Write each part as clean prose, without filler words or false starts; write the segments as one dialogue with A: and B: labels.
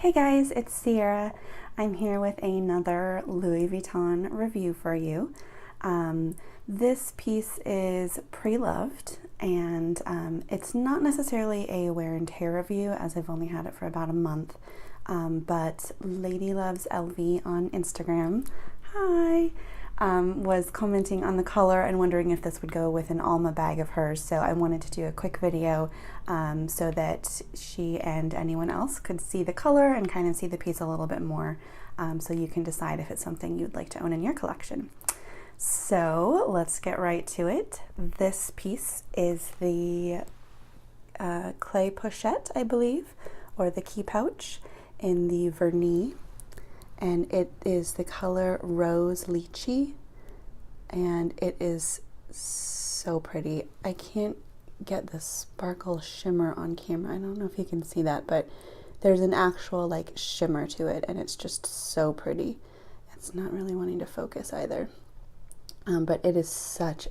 A: Hey guys, it's Sierra. I'm here with another Louis Vuitton review for you. This piece is pre-loved and it's not necessarily a wear and tear review as I've only had it for about a month, but Lady Loves LV on Instagram, hi, was commenting on the color and wondering if this would go with an Alma bag of hers. So I wanted to do a quick video so that she and anyone else could see the color and kind of see the piece a little bit more, so you can decide if it's something you'd like to own in your collection. So let's get right to it. This piece is the clay pochette, I believe, or the key pouch in the Vernis. And it is the color Rose Litchi, and it is so pretty. I can't get the sparkle shimmer on camera. I don't know if you can see that, but there's an actual like shimmer to it, and it's just so pretty. It's not really wanting to focus either, but it is such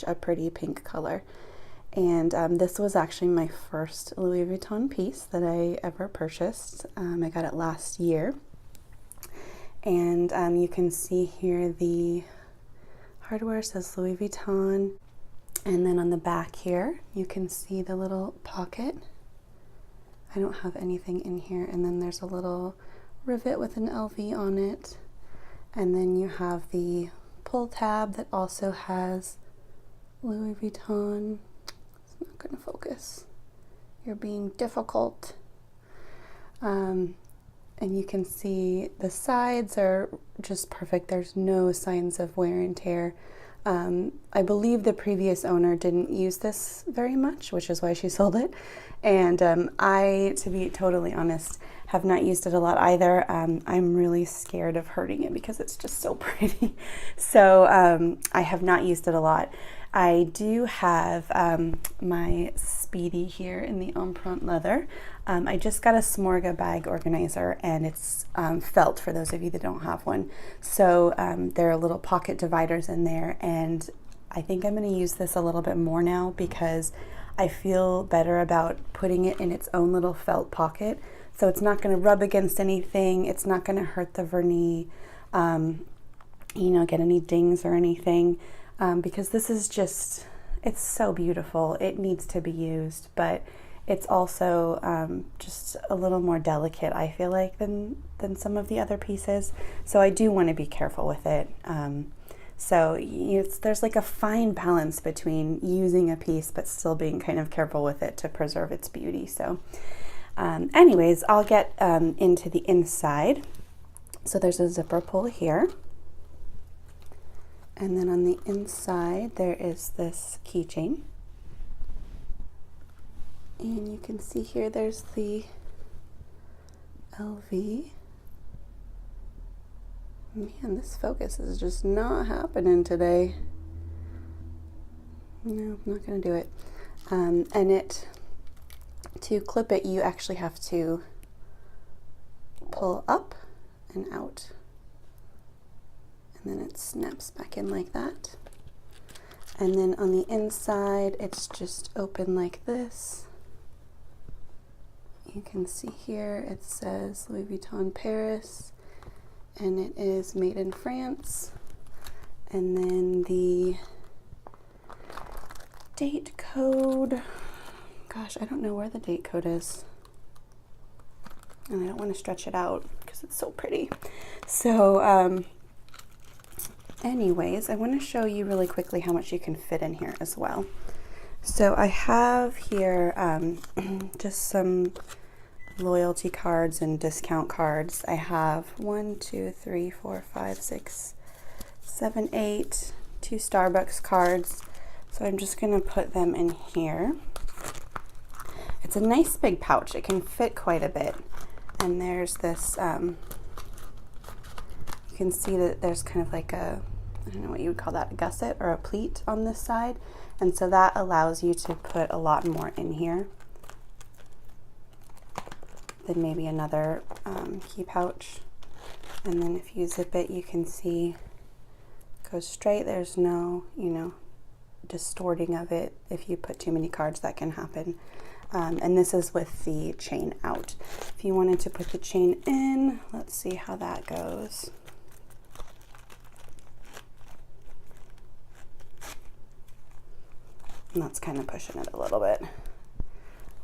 A: a pretty pink color. And this was actually my first Louis Vuitton piece that I ever purchased. I got it last year. And you can see here the hardware says Louis Vuitton, and then on the back here you can see the little pocket. I don't have anything in here, and then there's a little rivet with an LV on it, and then you have the pull tab that also has Louis Vuitton. It's not going to focus. You're being difficult. And you can see the sides are just perfect. There's no signs of wear and tear. I believe the previous owner didn't use this very much, which is why she sold it. And I, to be totally honest, have not used it a lot either. I'm really scared of hurting it because it's just so pretty. So I have not used it a lot. I do have my Speedy here in the empreinte leather. I just got a Smorga bag organizer, and it's felt for those of you that don't have one. So there are little pocket dividers in there, and I think I'm going to use this a little bit more now because I feel better about putting it in its own little felt pocket. So it's not going to rub against anything. It's not going to hurt the Vernis, get any dings or anything. Because this is just, it's so beautiful. It needs to be used, but it's also just a little more delicate, I feel like, than some of the other pieces. So I do want to be careful with it. So there's like a fine balance between using a piece but still being kind of careful with it to preserve its beauty. So anyways, I'll get into the inside. So there's a zipper pull here. And then on the inside, there is this keychain. And you can see here, there's the LV. Man, this focus is just not happening today. No, I'm not going to do it. And to clip it, you actually have to pull up and out. And then it snaps back in like that. And then on the inside, it's just open like this. You can see here it says Louis Vuitton Paris, and it is made in France. And then the date code, gosh, I don't know where the date code is. And I don't want to stretch it out because it's so pretty. So, anyways, I want to show you really quickly how much you can fit in here as well. So I have here just some loyalty cards and discount cards. I have 1, 2, 3, 4, 5, 6, 7, 8, 2 Starbucks cards. So I'm just going to put them in here. It's a nice big pouch. It can fit quite a bit. And there's this, you can see that there's kind of like a, I don't know what you would call that, a gusset or a pleat on this side. And so that allows you to put a lot more in here than maybe another key pouch. And then if you zip it, you can see it goes straight. There's no, distorting of it. If you put too many cards, that can happen. And this is with the chain out. If you wanted to put the chain in, let's see how that goes. And that's kind of pushing it a little bit.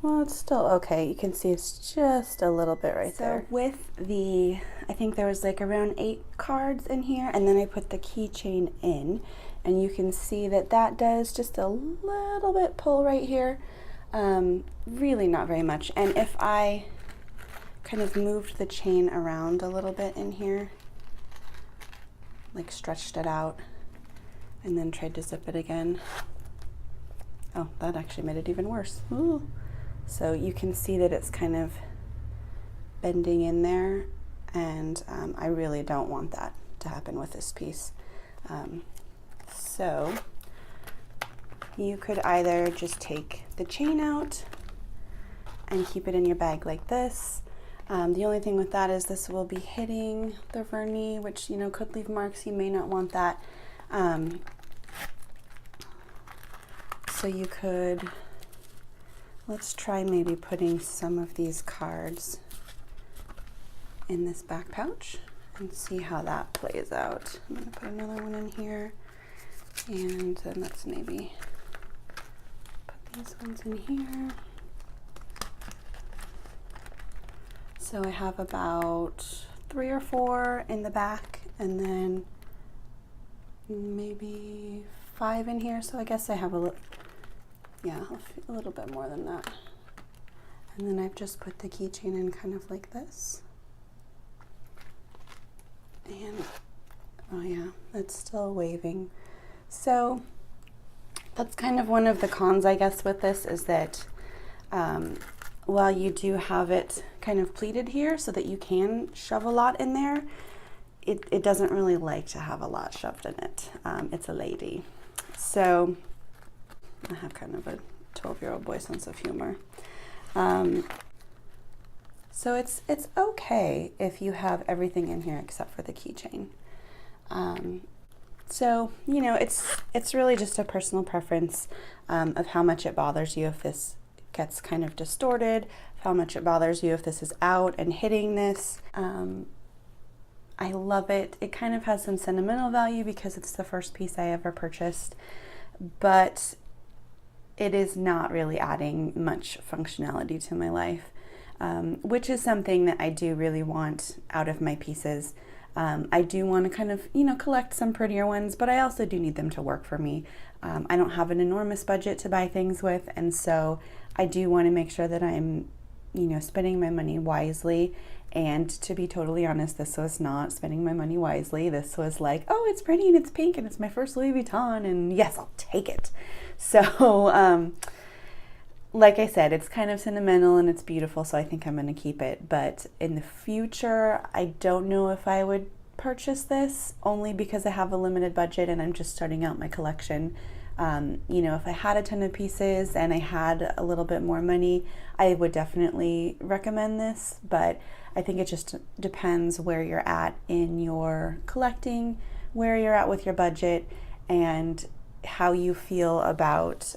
A: Well, it's still okay. You can see it's just a little bit right there. So with the, I think there was like around 8 cards in here, and then I put the keychain in, and you can see that that does just a little bit pull right here. Really not very much. And if I kind of moved the chain around a little bit in here, like stretched it out, and then tried to zip it again. Oh, that actually made it even worse. Ooh. So you can see that it's kind of bending in there, and I really don't want that to happen with this piece. So you could either just take the chain out and keep it in your bag like this. The only thing with that is this will be hitting the vernis, which, you know, could leave marks. You may not want that. So you could, let's try maybe putting some of these cards in this back pouch and see how that plays out. I'm gonna put another one in here, and then let's maybe put these ones in here. So I have about 3 or 4 in the back, and then maybe 5 in here. So I guess I have a little, yeah, a little bit more than that. And then I've just put the keychain in kind of like this. And, oh yeah, it's still waving. So that's kind of one of the cons, I guess, with this, is that while you do have it kind of pleated here so that you can shove a lot in there, it doesn't really like to have a lot shoved in it. It's a lady. So I have kind of a 12-year-old boy sense of humor. So it's okay if you have everything in here except for the keychain. So, you know, it's really just a personal preference of how much it bothers you if this gets kind of distorted, how much it bothers you if this is out and hitting this. I love it. It kind of has some sentimental value because it's the first piece I ever purchased, but it is not really adding much functionality to my life, which is something that I do really want out of my pieces. I do want to kind of, you know, collect some prettier ones, but I also do need them to work for me. I don't have an enormous budget to buy things with, and so I do want to make sure that I'm, you know, spending my money wisely. And to be totally honest, this was not spending my money wisely. This was like, oh, it's pretty and it's pink and it's my first Louis Vuitton, and yes, I'll take it. So, like I said, it's kind of sentimental and it's beautiful, so I think I'm going to keep it. But in the future, I don't know if I would purchase this, only because I have a limited budget and I'm just starting out my collection. You know, if I had a ton of pieces and I had a little bit more money, I would definitely recommend this, but I think it just depends where you're at in your collecting, where you're at with your budget, and how you feel about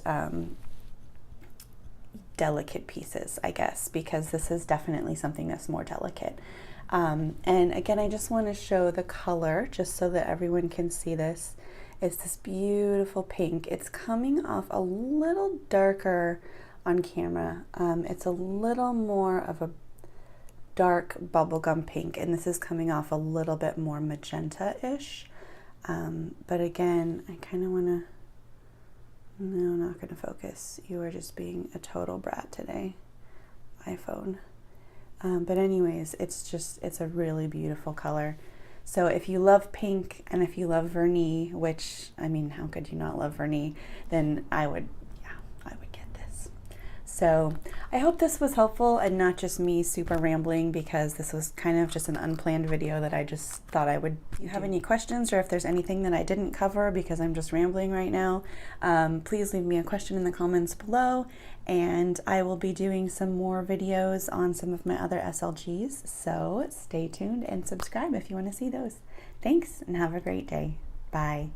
A: delicate pieces, I guess, because this is definitely something that's more delicate. And again, I just want to show the color just so that everyone can see this. It's this beautiful pink. It's coming off a little darker on camera. It's a little more of a dark bubblegum pink, and this is coming off a little bit more magenta-ish. But again, I kind of want to, no, not going to focus. You are just being a total brat today, iPhone. But anyways, it's a really beautiful color. So if you love pink and if you love Vernis, which, I mean, how could you not love Vernis, then I would get this. So I hope this was helpful and not just me super rambling, because this was kind of just an unplanned video that I just thought I would. If you have any questions, or if there's anything that I didn't cover because I'm just rambling right now, please leave me a question in the comments below, and I will be doing some more videos on some of my other SLGs, so stay tuned and subscribe if you want to see those. Thanks, and have a great day. Bye.